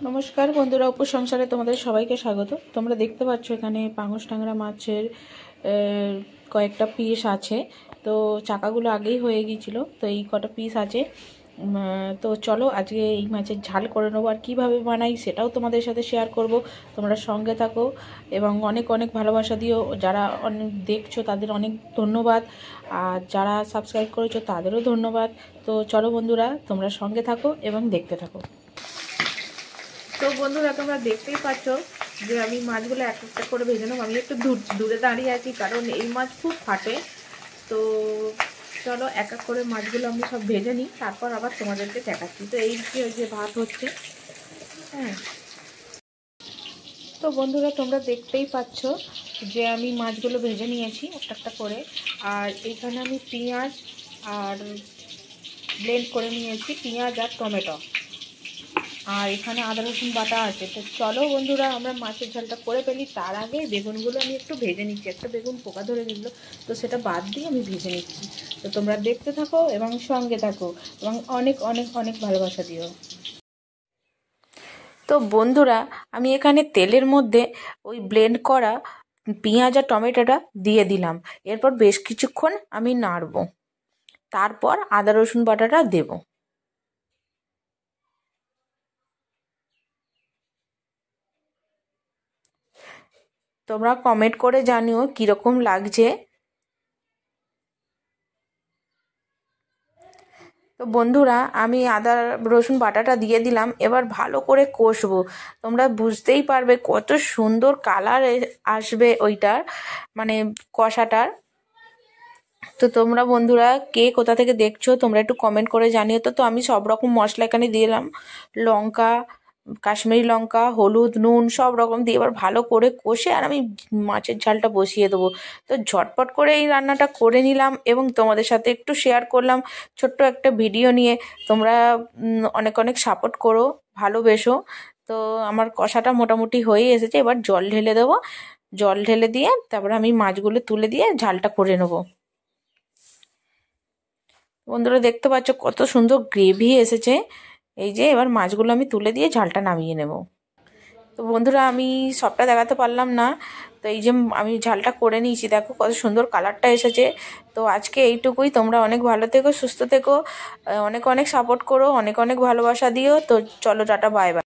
নমস্কার বন্ধুরা, অপুর সংসারে তোমাদের সবাইকে স্বাগত। তোমরা দেখতে পাচ্ছ এখানে পাঙস ট্যাংরা মাছের কয়েকটা পিস আছে। তো চাকাগুলো আগেই হয়ে গিয়েছিল, তো এই কটা পিস আছে। তো চলো আজকে এই মাছের ঝাল করে নেবো, আর কীভাবে বানাই সেটাও তোমাদের সাথে শেয়ার করব। তোমরা সঙ্গে থাকো এবং অনেক অনেক ভালোবাসা দিও। যারা অনেক দেখছো তাদের অনেক ধন্যবাদ, আর যারা সাবস্ক্রাইব করেছো তাদেরও ধন্যবাদ। তো চলো বন্ধুরা, তোমরা সঙ্গে থাকো এবং দেখতে থাকো। তো বন্ধুরা, তোমরা দেখতেই পাচ্ছ যে আমি মাছগুলো এক একটা করে ভেজে নেব। আমি একটু দূরে দাঁড়িয়ে আছি কারণ এই মাছ খুব ফাটে। তো চলো এক এক করে মাছগুলো আমি সব ভেজে নিই, তারপর আবার তোমাদেরকে দেখাচ্ছি। তো এই যে ভাত হচ্ছে, হ্যাঁ। তো বন্ধুরা, তোমরা দেখতেই পাচ্ছ যে আমি মাছগুলো ভেজে নিয়েছি একটা একটা করে। আর এখানে আমি পেঁয়াজ আর ব্লেন্ড করে নিয়েছি, পেঁয়াজ আর টমেটো, আর এখানে আদা রসুন বাটা আছে। তো চলো বন্ধুরা, আমরা মাছের ঝালটা করে ফেলি। তার আগে বেগুনগুলো আমি একটু ভেজে নিচ্ছি। একটা বেগুন পোকা ধরে গেছিলো, তো সেটা বাদ দিয়ে আমি ভেজে নিচ্ছি। তো তোমরা দেখতে থাকো এবং সঙ্গে থাকো এবং অনেক অনেক অনেক ভালোবাসা দিও। তো বন্ধুরা, আমি এখানে তেলের মধ্যে ওই ব্লেন্ড করা পেঁয়াজ আর টমেটোটা দিয়ে দিলাম। এরপর বেশ কিছুক্ষণ আমি নাড়ব, তারপর আদা রসুন বাটাটা দেবো। তোমরা কমেন্ট করে জানিও কীরকম লাগছে। তো বন্ধুরা, আমি আদা রসুন বাটাটা দিয়ে দিলাম। এবার ভালো করে কষবো। তোমরা বুঝতেই পারবে কত সুন্দর কালার আসবে ওইটার, মানে কষাটার। তো তোমরা বন্ধুরা কে কোথা থেকে দেখছো তোমরা একটু কমেন্ট করে জানিও। তো আমি সব রকম মশলা এখানে দিলাম, লঙ্কা, কাশ্মীরি লঙ্কা, হলুদ, নুন সব রকম দিয়ে এবার ভালো করে কষে আর আমি মাছের ঝালটা বসিয়ে দেবো। তো ঝটপট করে এই রান্নাটা করে নিলাম এবং তোমাদের সাথে একটু শেয়ার করলাম ছোট্ট একটা ভিডিও নিয়ে। তোমরা অনেক অনেক সাপোর্ট করো, ভালোবেসো। তো আমার কষাটা মোটামুটি হয়ে এসেছে, এবার জল ঢেলে দেবো। জল ঢেলে দিয়ে তারপরে আমি মাছগুলো তুলে দিয়ে ঝালটা করে নেবো। বন্ধুরা দেখতে পাচ্ছ কত সুন্দর গ্রেভি এসেছে। এই যে এবার মাছগুলো আমি তুলে দিয়ে ঝালটা নামিয়ে নেব। তো বন্ধুরা, আমি সবটা দেখাতে পারলাম না। তো এই যে আমি ঝালটা করে নিয়েছি, দেখো কত সুন্দর কালারটা এসেছে। তো আজকে এইটুকুই। তোমরা অনেক ভালো থেকো, সুস্থ থেকো, অনেক অনেক সাপোর্ট করো, অনেক অনেক ভালোবাসা দিও। তো চলো, টাটা, বাই বাই।